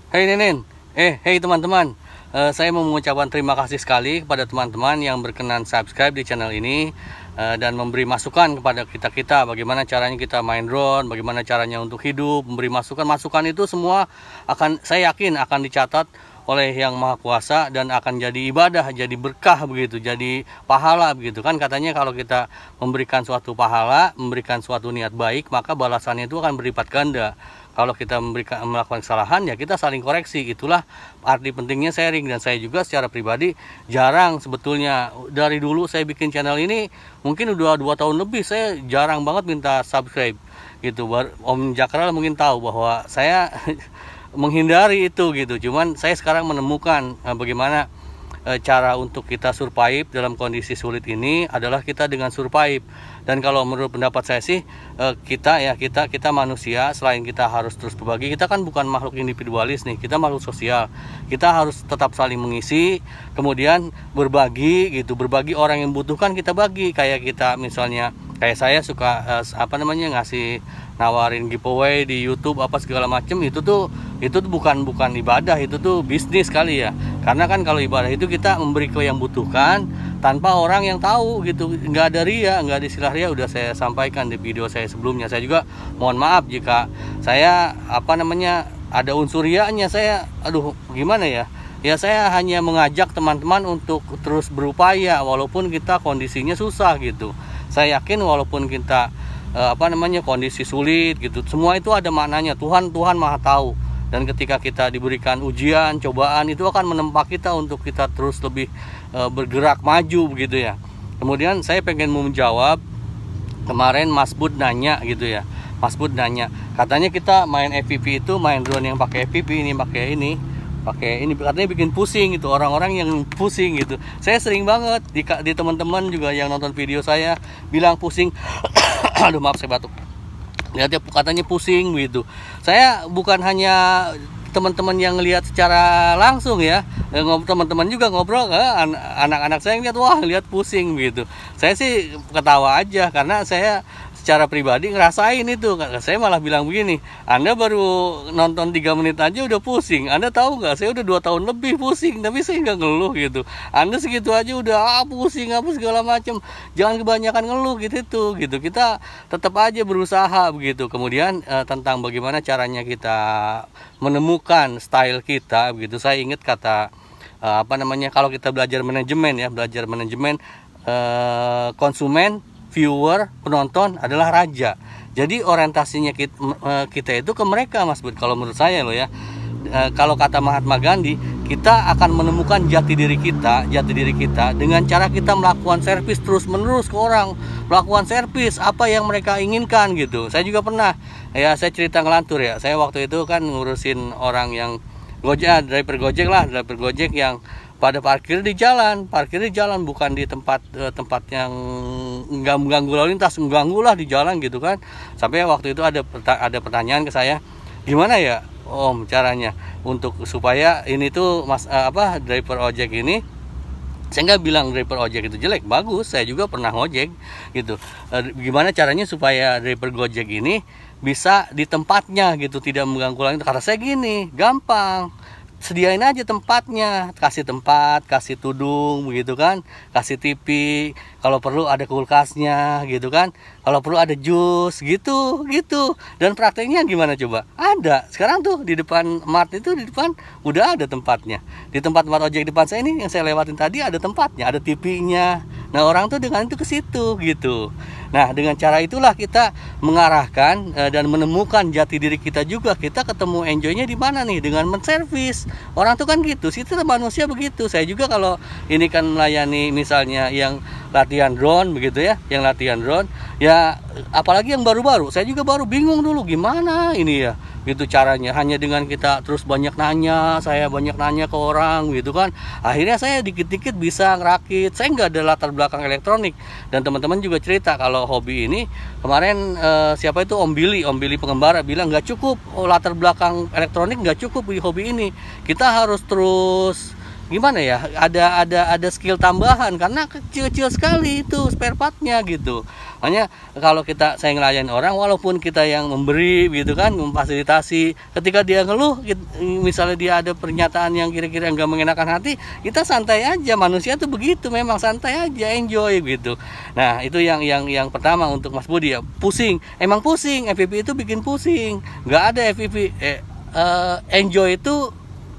Hei Nenin, hei teman-teman, saya mau mengucapkan terima kasih sekali kepada teman-teman yang berkenan subscribe di channel ini dan memberi masukan kepada kita bagaimana caranya kita main drone, bagaimana caranya untuk hidup, memberi masukan itu semua saya yakin akan dicatat oleh Yang Maha Kuasa dan akan jadi ibadah, jadi berkah begitu, jadi pahala begitu kan katanya. Kalau kita memberikan suatu pahala, memberikan suatu niat baik, maka balasannya itu akan berlipat ganda. Kalau kita melakukan kesalahan, ya kita saling koreksi. Itulah arti pentingnya sharing. Dan saya juga secara pribadi jarang sebetulnya. Dari dulu saya bikin channel ini, mungkin udah 2 tahun lebih, saya jarang banget minta subscribe gitu. Om Jakral mungkin tahu bahwa saya menghindari itu gitu. Cuman saya sekarang menemukan bagaimana cara untuk kita survive dalam kondisi sulit ini adalah kita dengan survive. Dan kalau menurut pendapat saya sih, kita manusia, selain kita harus terus berbagi, kita kan bukan makhluk individualis nih, kita makhluk sosial. Kita harus tetap saling mengisi, kemudian berbagi gitu. Berbagi orang yang butuhkan kita bagi. Kayak kita misalnya, kayak saya suka ngasih nawarin giveaway di YouTube apa segala macam, itu tuh bukan ibadah, itu tuh bisnis kali ya. Karena kan kalau ibadah itu kita memberi ke yang butuhkan tanpa orang yang tahu gitu, nggak ada ria, nggak ada istilah ria. Udah saya sampaikan di video saya sebelumnya. Saya juga mohon maaf jika saya ada unsur rianya. Saya gimana ya, saya hanya mengajak teman-teman untuk terus berupaya walaupun kita kondisinya susah gitu. Saya yakin walaupun kita kondisi sulit gitu, semua itu ada maknanya. Tuhan Maha tahu. Dan ketika kita diberikan ujian, cobaan, itu akan menempa kita untuk kita terus lebih bergerak maju begitu ya. Kemudian saya pengen menjawab kemarin Mas Bud nanya gitu ya. Mas Bud nanya, katanya kita main FPV itu, main drone yang pakai FPV ini, pakai ini katanya bikin pusing gitu, orang-orang yang pusing gitu. Saya sering banget di teman-teman juga yang nonton video saya bilang pusing. Aduh maaf, saya batuk. Lihatnya katanya pusing gitu. Saya bukan hanya teman-teman yang lihat secara langsung ya, teman-teman juga ngobrol anak-anak saya lihat pusing gitu. Saya sih ketawa aja karena saya secara pribadi ngerasain itu. Saya malah bilang begini, Anda baru nonton 3 menit aja udah pusing. Anda tahu nggak, saya udah 2 tahun lebih pusing, tapi saya nggak ngeluh gitu. Anda segitu aja udah pusing apa segala macam. Jangan kebanyakan ngeluh gitu. Kita tetap aja berusaha begitu. Kemudian tentang bagaimana caranya kita menemukan style kita begitu. Saya ingat kata kalau kita belajar manajemen, konsumen, viewer, penonton adalah raja. Jadi orientasinya kita itu ke mereka, Mas Bud. Kalau menurut saya loh ya, kalau kata Mahatma Gandhi, kita akan menemukan jati diri kita dengan cara kita melakukan servis terus menerus ke orang, melakukan servis apa yang mereka inginkan gitu. Saya juga pernah ya, saya cerita ngelantur ya. Saya waktu itu kan ngurusin orang yang driver Gojek yang pada parkir di jalan bukan di tempat yang nggak mengganggu lalu lintas, mengganggu lah di jalan gitu kan. Sampai waktu itu ada pertanyaan ke saya, gimana ya Om caranya untuk supaya ini tuh driver ojek ini, saya nggak bilang driver ojek itu jelek, bagus, saya juga pernah ngojek gitu. Gimana caranya supaya driver Gojek ini bisa di tempatnya gitu, tidak mengganggu lalu lintas. Kata saya gini, gampang, sediain aja tempatnya, kasih tempat, kasih tudung begitu kan, kasih TV, kalau perlu ada kulkasnya gitu kan, kalau perlu ada jus gitu. Dan prakteknya gimana coba? Ada. Sekarang tuh di depan mart itu, di depan udah ada tempatnya. Di tempat ojek depan saya ini yang saya lewatin tadi ada tempatnya, ada TV-nya. Nah, orang tuh dengan itu ke situ gitu. Nah, dengan cara itulah kita mengarahkan dan menemukan jati diri kita juga. Kita ketemu enjoynya di mana nih? Dengan menservis. Orang tuh kan gitu, situ manusia begitu. Saya juga kalau ini kan melayani misalnya yang latihan drone begitu ya, ya apalagi yang baru-baru. Saya juga baru bingung dulu gimana ini ya. Gitu caranya, hanya dengan kita terus banyak nanya ke orang gitu kan, akhirnya saya dikit-dikit bisa ngerakit. Saya nggak ada latar belakang elektronik, dan teman-teman juga cerita kalau hobi ini kemarin siapa itu Om Billy pengembara bilang nggak cukup latar belakang elektronik, nggak cukup di hobi ini, kita harus terus gimana ya, ada skill tambahan karena kecil-kecil sekali itu spare partnya gitu. Makanya kalau saya ngelayanin orang, walaupun kita yang memberi gitu kan, memfasilitasi, ketika dia ngeluh, misalnya dia ada pernyataan yang kira-kira nggak mengenakan hati, kita santai aja. Manusia tuh begitu, memang santai aja, enjoy gitu. Nah itu yang pertama untuk Mas Budi ya, pusing, emang pusing, FVP itu bikin pusing. Nggak ada FVP, enjoy itu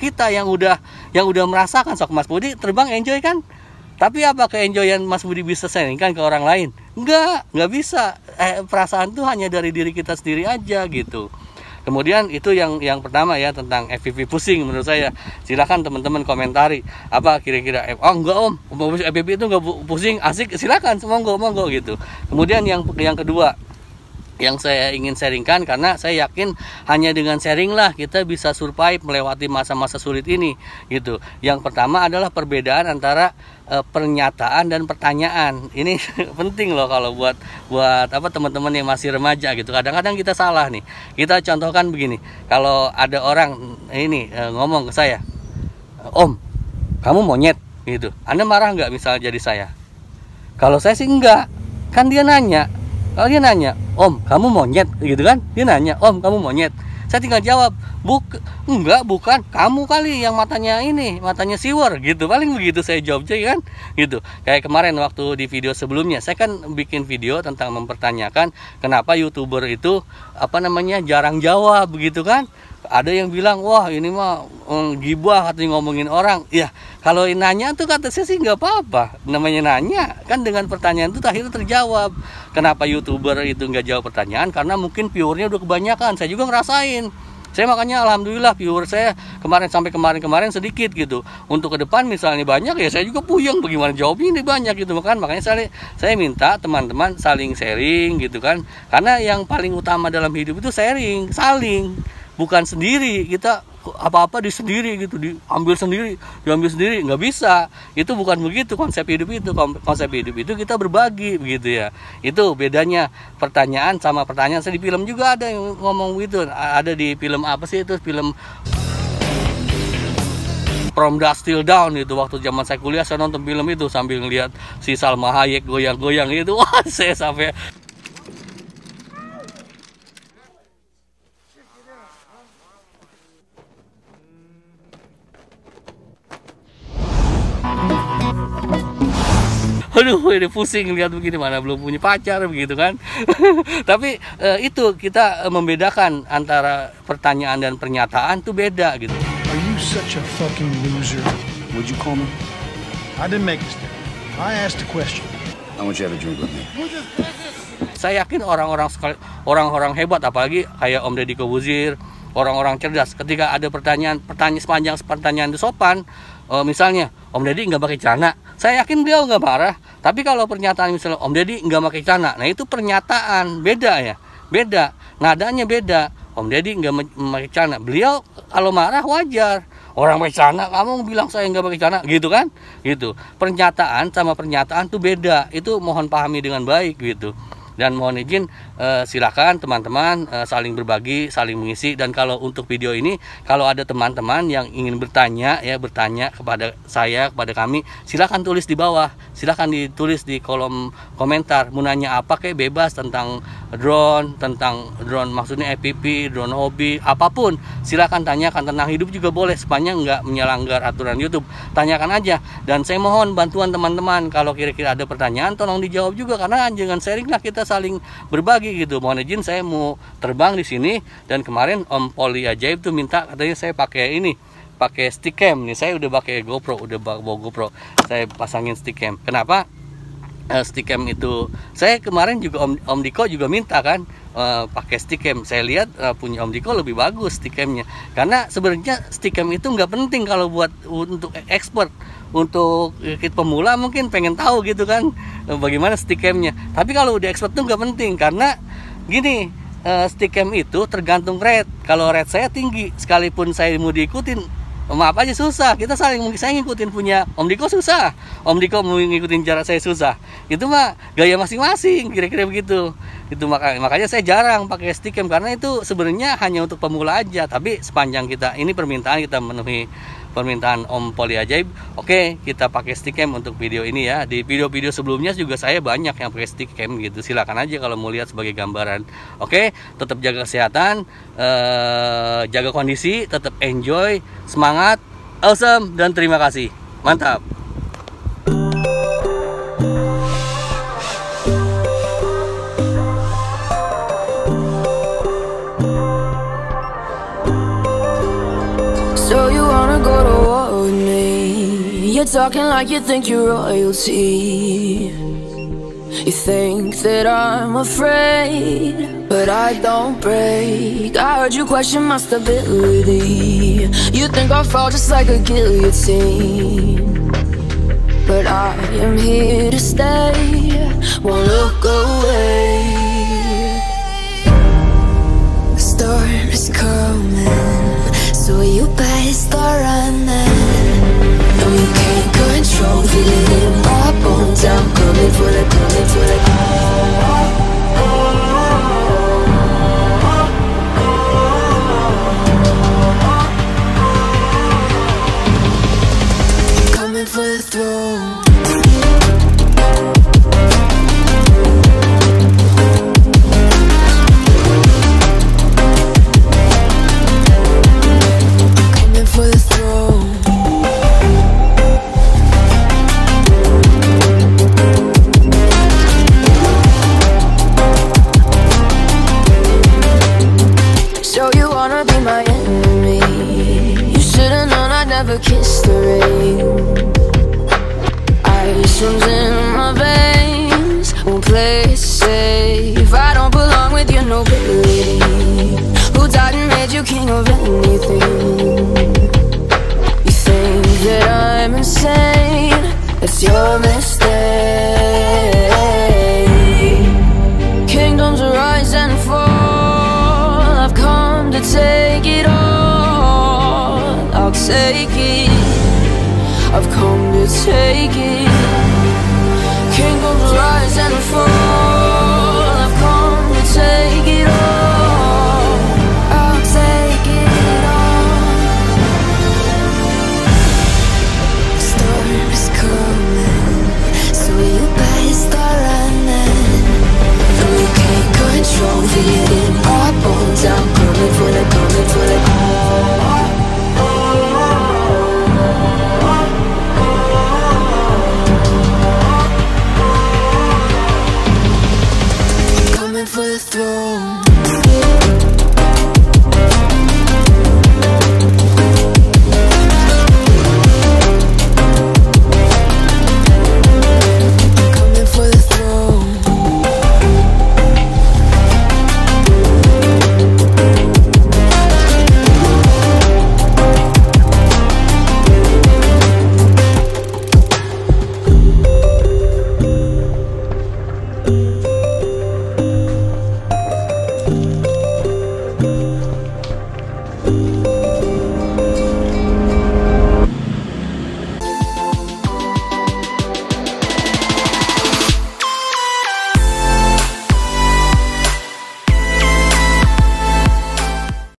kita yang udah merasakan. Sok Mas Budi terbang enjoy kan, tapi apa keenjoyan Mas Budi bisa sharingkan ke orang lain? Nggak bisa. Perasaan tuh hanya dari diri kita sendiri aja gitu. Kemudian itu yang pertama ya, tentang FVP pusing menurut saya. Silakan teman-teman komentari apa kira-kira, oh enggak om, FVP itu enggak pusing, asik, silakan, monggo gitu. Kemudian yang kedua yang saya ingin sharingkan, karena saya yakin hanya dengan sharing lah kita bisa survive melewati masa-masa sulit ini gitu. Yang pertama adalah perbedaan antara pernyataan dan pertanyaan. Ini penting loh kalau buat apa teman-teman yang masih remaja gitu. Kadang-kadang kita salah nih. Kita contohkan begini, kalau ada orang ini ngomong ke saya, om kamu monyet gitu, Anda marah nggak misalnya jadi saya? Kalau saya sih enggak, kan dia nanya. Kalau dia nanya, om kamu monyet gitu kan, dia nanya, om kamu monyet, saya tinggal jawab, enggak, bukan, kamu kali yang matanya siwer gitu, paling begitu saya jawab aja kan gitu. Kayak kemarin waktu di video sebelumnya, saya kan bikin video tentang mempertanyakan kenapa YouTuber itu jarang jawab begitu kan. Ada yang bilang, wah ini mah gibah, katanya ngomongin orang. Ya kalau nanya tuh kata saya sih nggak apa-apa, namanya nanya kan, dengan pertanyaan itu akhirnya terjawab. Kenapa YouTuber itu nggak jawab pertanyaan? Karena mungkin viewernya udah kebanyakan. Saya juga ngerasain. Saya makanya alhamdulillah viewer saya kemarin sedikit gitu. Untuk ke depan misalnya banyak ya, saya juga puyeng bagaimana jawabnya ini banyak gitu. Makanya saya minta teman-teman saling sharing gitu kan. Karena yang paling utama dalam hidup itu sharing, saling, bukan sendiri. Kita apa-apa diambil sendiri, nggak bisa. Itu bukan begitu konsep hidup itu. Konsep hidup itu kita berbagi begitu ya. Itu bedanya pertanyaan sama pertanyaan. Saya di film juga ada yang ngomong gitu. Ada di film apa sih itu, film From Dusk Till Dawn itu. Waktu zaman saya kuliah saya nonton film itu sambil ngeliat si Salma Hayek goyang-goyang itu. Wah, saya sampai aduh ini pusing lihat begini, mana belum punya pacar begitu kan. Tapi itu kita membedakan antara pertanyaan dan pernyataan tuh beda gitu. Are you such a fucking loser? Would you call me? I didn't make a statement. I asked a question. I want you to have a drink with me. Saya yakin orang-orang hebat, apalagi kayak Om Deddy Corbuzier, orang-orang cerdas, ketika ada pertanyaan sepanjang pertanyaan itu sopan. Misalnya Om Deddy nggak pakai celana, saya yakin dia nggak marah. Tapi kalau pernyataan misalnya Om Deddy nggak pakai celana, nah itu pernyataan beda ya, beda, nadanya beda. Om Deddy nggak pakai celana, beliau kalau marah wajar. Orang pakai celana, kamu bilang saya nggak pakai celana, gitu kan? Gitu. Pernyataan sama pernyataan tuh beda. Itu mohon pahami dengan baik gitu. Dan mohon izin silakan teman-teman saling berbagi, saling mengisi. Dan kalau untuk video ini, kalau ada teman-teman yang ingin bertanya kepada saya, kepada kami, silakan tulis di bawah, silakan ditulis di kolom komentar. Mau nanya apa kayak bebas, tentang drone maksudnya FPV, drone hobi, apapun silakan tanyakan. Tentang hidup juga boleh, sepanjang nggak menyelanggar aturan YouTube, tanyakan aja. Dan saya mohon bantuan teman-teman, kalau kira-kira ada pertanyaan tolong dijawab juga, karena dengan sharing lah kita saling berbagi gitu. Mohon izin saya mau terbang di sini, dan kemarin Om Poli Ajaib tuh minta, katanya saya pakai stick cam nih. Saya udah pakai GoPro, udah bawa GoPro, saya pasangin stick cam. Kenapa stick cam itu? Saya kemarin juga Om Diko juga minta kan pakai stick cam. Saya lihat punya Om Diko lebih bagus stick camnya, karena sebenarnya stick cam itu nggak penting kalau untuk expert. Untuk kita pemula mungkin pengen tahu gitu kan bagaimana stick camnya. Tapi kalau udah expert tuh nggak penting, karena gini, stick cam itu tergantung rate. Kalau rate saya tinggi, sekalipun saya mau diikutin, maaf aja susah. Saya ngikutin punya Om Diko susah, Om Diko mau ngikutin jarak saya susah. Itu mah gaya masing-masing, kira-kira begitu. Itu makanya saya jarang pakai stick cam, karena itu sebenarnya hanya untuk pemula aja. Tapi sepanjang kita ini permintaan, kita memenuhi permintaan Om Poli Ajaib. Oke, kita pakai Stickam untuk video ini ya. Di video-video sebelumnya juga saya banyak yang pakai Stickam gitu. Silakan aja kalau mau lihat sebagai gambaran. Oke, tetap jaga kesehatan, jaga kondisi, tetap enjoy, semangat, awesome, dan terima kasih. Mantap. So you wanna go to war with me? You're talking like you think you're royalty. You think that I'm afraid, but I don't break. I heard you question my stability. You think I'll fall just like a guillotine, but I am here to stay, won't look away. The storm is coming, so you better start running. No, you can't control, feel it in my bones. I'm coming for the, coming for the. Coming for the throne. Kiss the rain. Ice runs in my veins, won't play it safe. I don't belong with your nobility. Who died and made you king of anything? You think that I'm insane? That's your mistake. Kingdoms rise and fall, I've come to take it all. I'll take it, I've come to take it. Kingdoms rise and fall, I've come to take it all. I'll take it all. Storm is coming, so you better start running. No, you can't control, feel it in my bones. I'm coming for the, coming for the. For the throne.